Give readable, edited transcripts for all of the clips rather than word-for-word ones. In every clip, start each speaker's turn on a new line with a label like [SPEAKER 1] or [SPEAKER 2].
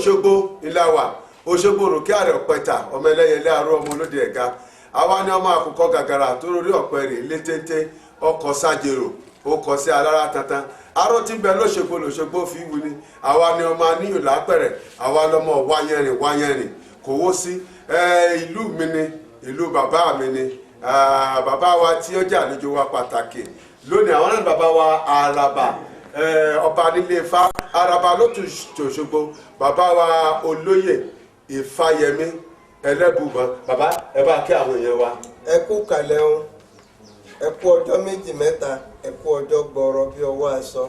[SPEAKER 1] Òṣogbo ìlàwà Òṣogbo òròkè àrẹ ọ̀pẹ̀tà ọmọ ẹlẹ́yẹlé àrò ọmọ olóde ẹ̀ga àwa ni ọmọ àkùkọ gàgàrà tó lórí ọ̀pẹ rè létéńté ọkọ̀ sájèrò ó kọ sí alára tantan aró tí ń bẹ lóṣogbo fi wù ni àwa ni ọmọ aníyàn lápẹ̀rẹ̀ àwa lọmọ wáyẹ̀rìn kò wó sí ìlú mi ni ìlú bàbá mi ni bàbá wa tí ó jẹ́ àlejò wa pàtàkì lónìí àwọn náà bàbá wa àràbà ọba nílé Ifá àràbà ló tún ṣòṣogbo bàbá wa olóyè Ifáyẹmí Ẹlẹ́bùíbọn bàbá ẹ bá kí àwọn èèyàn wa.
[SPEAKER 2] ẹ kú kalẹ̀ o ẹ kú ọjọ́ méjì mẹ́ta ẹ kú ọjọ́ gbọrọ bí ọwọ́ aṣọ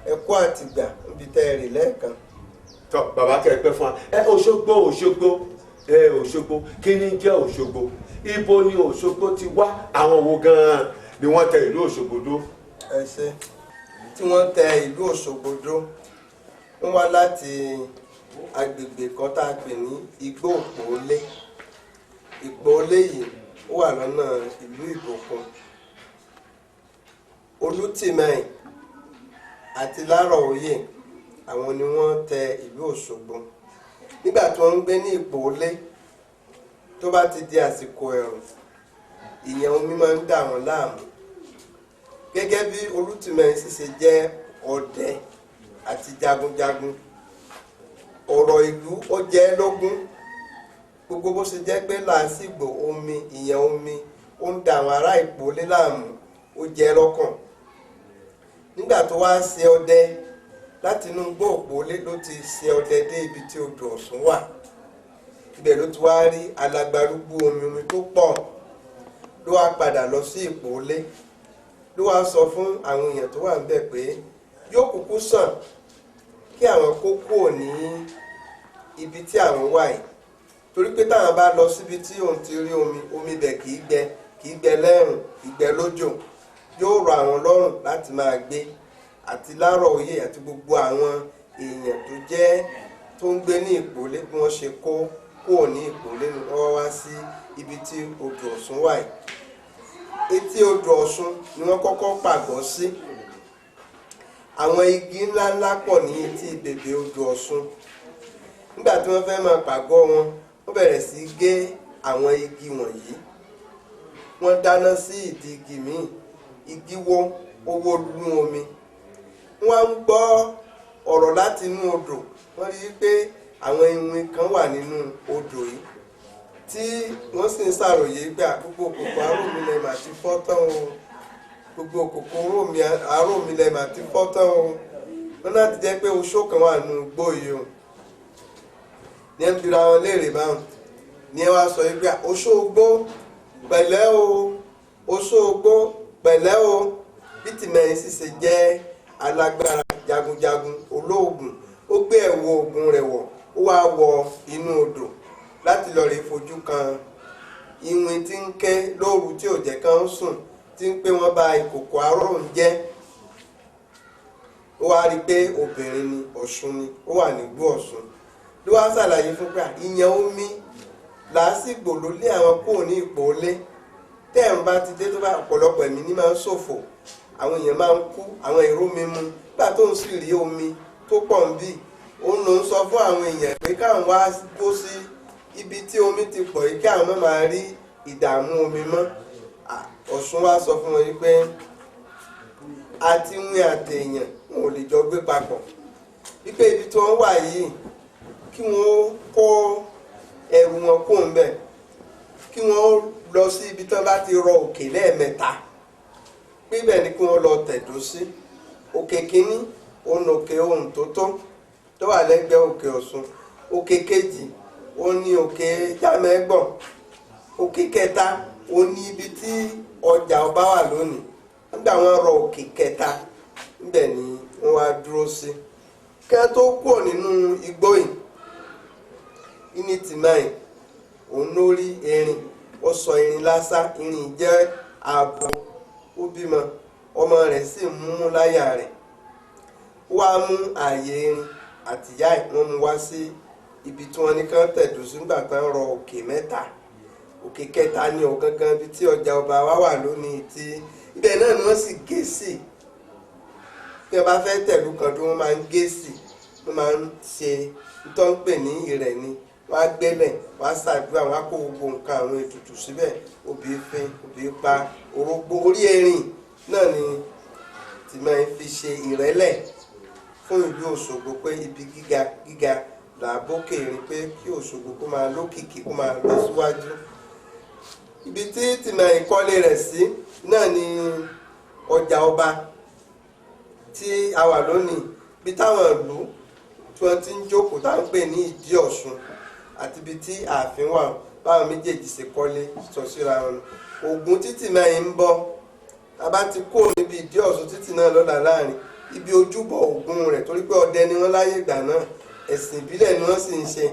[SPEAKER 2] ẹ kú àtìgbà níbi tẹ́ ẹ rì lẹ́ẹ̀kan.
[SPEAKER 1] tọ bàbá kẹ ẹ pẹ́ fún wa Òṣogbo kí ni jẹ́ Òṣogbo ibo ni Òṣogbo ti wá àwọn wo gan-an ni wọ́n tẹ ìlú Òṣogbo dó.
[SPEAKER 2] ẹ ṣe tí wọ́n tẹ ìlú Òṣogbo dó wọ́n wá láti agbègbè kan tá a pè ní Igbó Òpóolé. Ìgbóolé yìí ó wà lọ́nà ìlú Ìbòkun. Olútìmẹ̀yìn àti Lárọ̀ọ́yè àwọn ni wọ́n tẹ ìlú Òṣogbo. Nígbà tí wọ́n ń gbé ní Ìgbóolé tó bá ti di àsìkò ẹ̀rùn ìyẹn omi máa ń dà wọ́n láàmú. Gẹ́gẹ́ bí Olútìmẹ̀yìn sì ṣe jẹ́ ọdẹ àti jagunjagun ọ̀rọ̀ ìlú ó jẹ́ lógún gbogbo bó ṣe jẹ́ pé làásìgbò omi ìyẹn omi ó ń da àwọn ará Ìgbóolé láàmú ó jẹ́ lọ́kàn. Nígbà tó wá ṣe ọdẹ láti inú Igbó Òpóolé ló ti ṣe ọdẹ dé ibi tí odò Ọ̀ṣun wà ibẹ̀ ló ti wá rí alagbarúgbú omi tó pọ̀ ló wá padà lọ sí Ìgbóolé ló wá sọ fún àwọn èèyàn tó wà níbẹ̀ pé yóò kúkú sàn kí àwọn kó kúrò ní ibi tí àwọn wà yìí torí pé táwọn bá lọ síbi tí òun ti rí omi bẹ̀ kì í gbẹ lẹ́rùn ìgbẹ́ lójò yóò rọ àwọn lọ́rùn láti máa gbé àti Lárọ̀ọ́yè àti gbogbo àwọn èèyàn tó ń gbé ní Ìgbóolé bí wọ́n ṣe kó kúrò ní Ìgbóolé ni wọ́n wá sí ibi tí odò Ọ̀ṣun wà yìí. Etí odò Ọ̀ṣun ni wọ́n kọ́kọ́ pàgọ́ sí. Àwọn igi ńláńlá pọ̀ ní etí bèbè odò Ọ̀ṣun. Nígbà tí wọ́n fẹ́ máa pàgọ́ wọn wọ́n bẹ̀rẹ̀ sí gé àwọn igi wọ̀nyí. Wọ́n dáná sí ìdí igi míì igi owó nínú omi. Wọ́n ń gbọ́ ọ̀rọ̀ láti inú odò wọ́n rí i pé àwọn iwin kan wà nínú odò yìí tí wọ́n sì ń ṣàròyé gbà gbogbo kòkó arómilẹ̀ mà ti fọ́ tán o gbogbo kòkó arómilẹ̀ mà ti fọ́ tán o wọ́n láti jẹ́ pé oṣó kan wà nínú igbó yìí o ní ẹ̀ ń bira wọn léèrè báwọn ní ẹ wá sọ yìí pé oṣó ogbó pẹ̀lẹ́ o oṣó ogbó pẹ̀lẹ́ o bí Tìmẹ̀yìn sì ṣe jẹ́ alágbára jagunjagun olóògùn ó gbé ẹ̀wù ogun rẹ̀ wọ̀ ó wá wọ inú odò láti lọ rí fojú kan iwin tí ń ké lóru tí ò jẹ́ kán sùn tí ń pé wọ́n bá ìkòkò arọ́rùn jẹ́ ó wá rí i pé obìnrin ni Ọ̀ṣun ni ó wà nígbó Ọ̀ṣun ló wá ṣàlàyé fún pé ìyẹn omi làásìgbò ló lé àwọn kúrò ní Ìgbóolé tẹ́ẹ̀rùn bá ti dé tó bá ọ̀pọ̀lọpọ̀ ẹ̀mí ní máa ń ṣòfò àwọn èèyàn máa ń kú àwọn èrò mímu nígbà tó ń sì rí omi tó pọ̀ ń bì òun ló ń sọ fún àwọn èèyàn pé káwọn wá bó sí ibi tí omi ti pọ̀ yìí kí àwọn má máa rí ìdààmú omi mọ́. Ọ̀ṣun wá sọ fún wọn yìí pé àti wín àtẹ̀yàn wọn ò lè jọ gbé papọ̀ wípé ibi tí wọ́n wà yìí kí wọ́n kó ẹrù wọn kó ń bẹ̀ kí wọ́n lọ sí ibi tí wọ́n bá ti rọ òkè lẹ́ẹ̀mẹ́ta pé ibẹ̀ ni kí wọ́n lọ tẹ̀dó sí òkè kínní òun òkè ohun tó tó tó wà lẹ́gbẹ̀ẹ́ òkè Ọ̀ṣun. Òkè kejì ó ní òkè Jámẹ́gbọ̀n. Òkè kẹta ó ní ibi tí ọjà ọba wà lónìí. Nígbà wọ́n rọ òkè kẹta níbẹ̀ ni wọ́n wá dúró sí. Kí wọ́n tó kúrò nínú igbó yìí ní tìmáì òun lórí erin, ó sọ erin lásà, erin jẹ́ ààbò, ó bímọ, ọmọ rẹ̀ sì mú láyà rẹ̀. Ó wá mú ààyè erin àtìyá ẹ̀, wọ́n mú wá sí ibi tí wọ́n ní kán tẹ̀dó sí nígbà tán rọ òkè mẹ́ta. Òkè kẹta ni ọ̀gangan ibi tí ọjà ọba wa wà lónìí, tí ibẹ̀ náà ni wọ́n sì gé sí. Bí wọ́n bá fẹ́ tẹ̀lú kan tó wọ́n máa ń gé sí, wọ́n máa ń ṣe tó ń pè ní ìrẹ̀ ni. Wọ́n á gbélẹ̀, wọ́n á ṣàdúrà, wọ́n á kó gbogbo nǹkan àwọn ètùtù síbẹ̀, obì fin, obì pa, orógbó, orí erin náà ni tìmáì fi ṣe ìrẹ́lẹ̀ fún ìlú Òṣogbo pé ibi gíga gíga làbókè erin, pé kí Òṣogbo kó máa lókìkí, kó máa lọ síwájú. Ibi tí tìmáì kọ́lé rẹ̀ sí náà ni ọjà ọba tí a wà lónìí, bí táwọn ìlú tí wọ́n ti ń jókòó tá ń pè ní ìdí Ọ̀ṣun, àti ibi tí ààfin wà, báwọn méjèèjì ṣe kọ́lé sọ síra wọn. Ògún tí tìmáì ń bọ, a bá ti kó níbi ìdí Ọ̀ṣun títì náà lọ́la láàrin ibi ojúbọ Ògún rẹ̀, torí pé ọdẹ ni wọ́n láyé ìgbà náà, ẹ̀sìn ìbílẹ̀ ni wọ́n sì ń ṣe.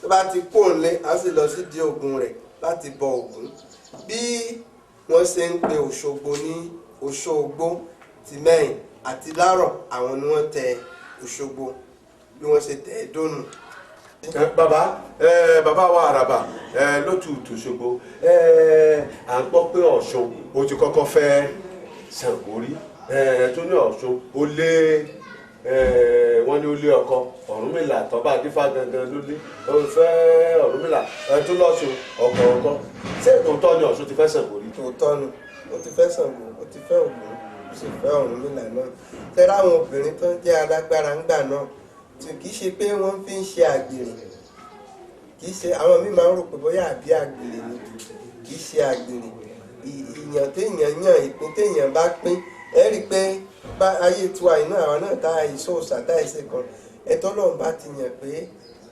[SPEAKER 2] Tó bá ti kó nílé, a sì lọ sí ìdí Ògún rẹ̀ láti bọ Ògún. Bí wọ́n ṣe ń pe Òṣogbo ní Òṣogbo, tìmáì àti Lárọ̀ àwọn ni wọ́n tẹ Òṣogbo bí wọ́n ṣe tẹ̀ ẹ́ dónù.
[SPEAKER 1] Bàbá wa àràbà lótùtù Òṣogbo, à ń gbọ́ pé Ọ̀ṣun ó ti kọ́kọ́ fẹ́ Ṣàngó rí, tó ní Ọ̀ṣun ó lé wọ́n ní ó lé ọkọ Ọ̀rúnmìlà, tọ́ba dífá gangan ló lé, ó fẹ́ Ọ̀rúnmìlà tó lọ́ṣun ọkọ. Ṣé òótọ́ ni Ọ̀ṣun ti fẹ́ Ṣàngó rí?
[SPEAKER 2] Tòótọ́ ni, ó ti fẹ́ Ṣàngó, ó ti fẹ́ Ògún, ó sì fẹ́ Ọ̀rúnmìlà náà. Tẹ́lá àwọn obìnrin tó ń jẹ́ alágbára ńgbà náà, tí kì í ṣe pé wọ́n fi ń ṣe àgbèrè, kì í ṣe, àwọn míì máa ń rò pé bóyá àbí àgbèrè ni, kì í ṣe àgbèrè. Ìyàn téèyàn yàn, ìpín téèyàn bá pín, ẹ rí i pé bá ayé tiwa iná àwọn náà tá ìṣó òṣàtà ìṣe kan, ẹ̀tọ́ náà bá ti yàn pé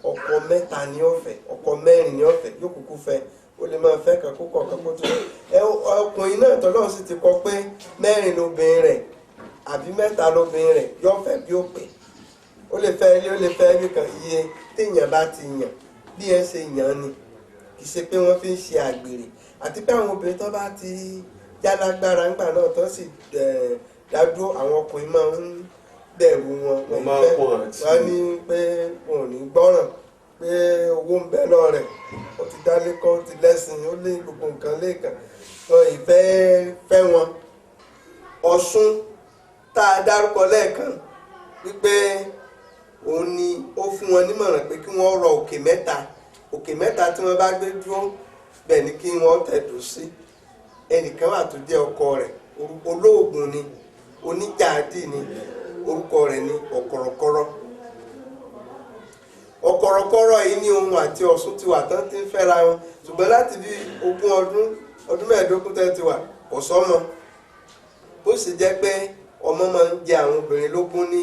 [SPEAKER 2] ọkọ mẹ́ta ni ó fẹ́, ọkọ mẹ́rin ni ó fẹ́, yóò kúkú fẹ́, ó lè máa fẹ́ kan kókó kan kó tó. Ọkùnrin náà tọ́lọ́run sì ti kọ pé mẹ́rin lóbìnrin rẹ̀ àbí mẹ́ta lóbìnrin rẹ̀ yóò fẹ́ bí ó pè. Ó lè fẹ́ ilé, ó lè fẹ́ ibi kan, iye téèyàn bá ti yàn bí ẹ ṣe yàn ni, kì í ṣe pé wọ́n fi ń ṣe àgbèrè. Àti pé àwọn obìnrin tó bá ti jálágbára ńgbà náà tó sì dádúró, àwọn ọkùnrin máa ń bẹ̀rù wọn. Wọ́n ní pé wọn ò ní gbọ́ràn, pé owó ń bẹ lọ rẹ̀, ó ti dálé kọ́, ó ti lẹ́sìn, ó lé gbogbo nǹkan lẹ́ẹ̀kan, wọn ìfẹ́ fẹ́ wọn. Ọ̀ṣun tá a dárúkọ lẹ́ẹ̀kan wípé òun ni ó fún wọn nímọ̀ràn pé kí wọ́n rọ òkè mẹ́ta. Òkè mẹ́ta tí wọ́n bá gbé dúró bẹ́ẹ̀ ni kí wọ́n tẹ̀dó sí. Ẹnìkan wà tó jẹ́ ọkọ rẹ̀, olóògùn ni, oníjàádì ni, orúkọ rẹ̀ ni ọ̀kọ̀rọ̀kọ̀rọ̀. Ọ̀kọ̀rọ̀kọ̀rọ̀ yìí ní òun àti Ọ̀ṣun ti wà tán tí ń fẹ́ra wọn, ṣùgbọ́n láti bí 20 ọdún mẹ́ẹ̀ẹ́dógún tẹ́ ti wà kò sọ́mọ. Bó sì jẹ́ pé ọmọ máa ń jẹ àwọn obìnrin lógún ní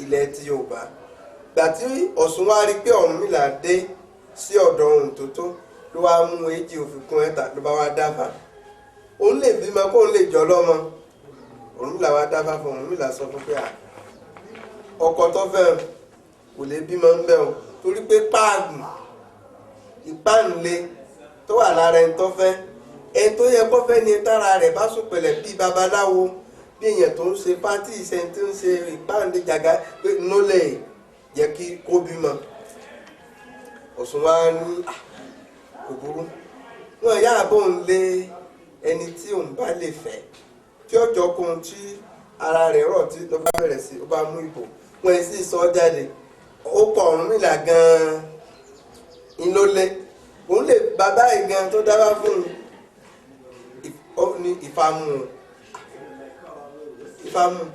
[SPEAKER 2] ilẹ̀ ti Yorùbá. Gbà tí Ọ̀ṣun wá rí pé Ọ̀rúnmìlà dé sí ọ̀dọ̀ ohun tó tó, ló wá mú èjì òfin kún ẹ̀ta, ló bá wá dáfà. Òun lè bímọ kó òun lè jọ lọ́mọ. Ọ̀rúnmìlà wá dáfà fún Ọ̀rúnmìlà, sọ fún pé ọkọ tó fẹ́ kò lè bímọ ń bẹ̀ o, torí pé páàgùn ìpáǹle tó wà lára ẹni tó fẹ́, ẹni tó yẹ kó fẹ́ ni tára rẹ̀ bá sùn pẹ̀lẹ́ bíi babaláwo, bí èèyàn tó ń ṣe pátì ìṣẹ́ tó ń ṣe ìpáǹle jàgá pé ló lè jẹ́ kí kó bímọ. Ọ̀ṣun wá ní kò burú, wọn ìyá àbọ̀ ń lé ẹni tí òun bá lè fẹ́, tí ọjọ́ kan tí ara rẹ̀ rọ̀ tí ló bá bẹ̀rẹ̀ sí, ó bá mú ìbò, wọn ẹ̀ sì sọ jáde. Ó kọ Ọ̀rúnmìlà gan-an ń ló lé, òun lè bàbá ìgan tó dábàá fún un ní ìfàmù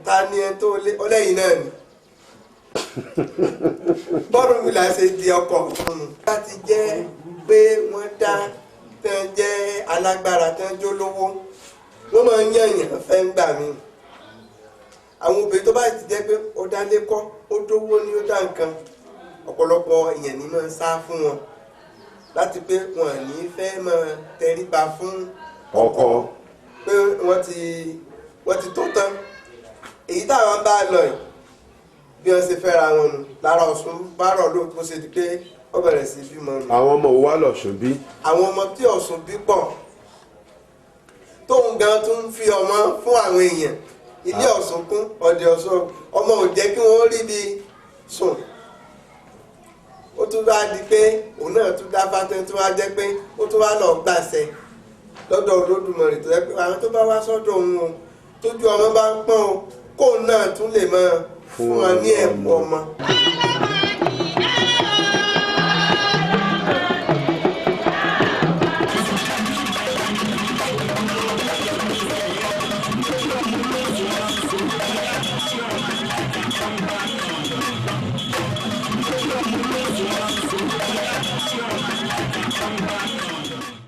[SPEAKER 2] ta ni ẹ tó lé ọlẹ́yìn náà ni. Bọ́ọ̀rúnmìlà ṣe di ọkọ fún un láti jẹ́ pé wọ́n dá tán jẹ́ alágbára tán jó lówó, wọ́n máa ń yànyàn fẹ́ ń gbà mí. Àwọn obìnrin tó bá ti jẹ́ pé ó dá lé kọ́, ó dówó ní ó dá nǹkan, ọ̀pọ̀lọpọ̀ èèyàn ní máa ń sá fún wọn láti pé wọn ò ní fẹ́ máa tẹríba fún ọkọ pé wọ́n ti tó tán. Èyí táwọn bá lọ yìí bí wọ́n ṣe fẹ́ra wọn nù lára Ọ̀ṣun bá rọ̀ lóòótọ́ bó ṣe di pé ó bẹ̀rẹ̀ sí bímọ nù.
[SPEAKER 1] àwọn ọmọ wo wá l'Ọ̀ṣun bí?
[SPEAKER 2] àwọn ọmọ tí Ọ̀ṣun bí pọ̀ tóun gan tún ń fi ọmọ fún àwọn èèyàn ilé Ọ̀ṣun kún ọ̀dẹ̀ Ọ̀ṣun ọmọ ò jẹ́ kí wọ́n rí bí sùn. Ó tún bá di pé òun náà tún dá fátẹ́ tó wá jẹ́ pé ó tún wá lọ gbàṣẹ lọ́dọ̀ Olódùmarè tó jẹ́ pé àwọn tó bá wá sọ́dọ̀ òun o tójú ọmọ bá ń pọ́n o kóun náà tún lè máa fún wọn ní ẹ̀bùn ọmọ.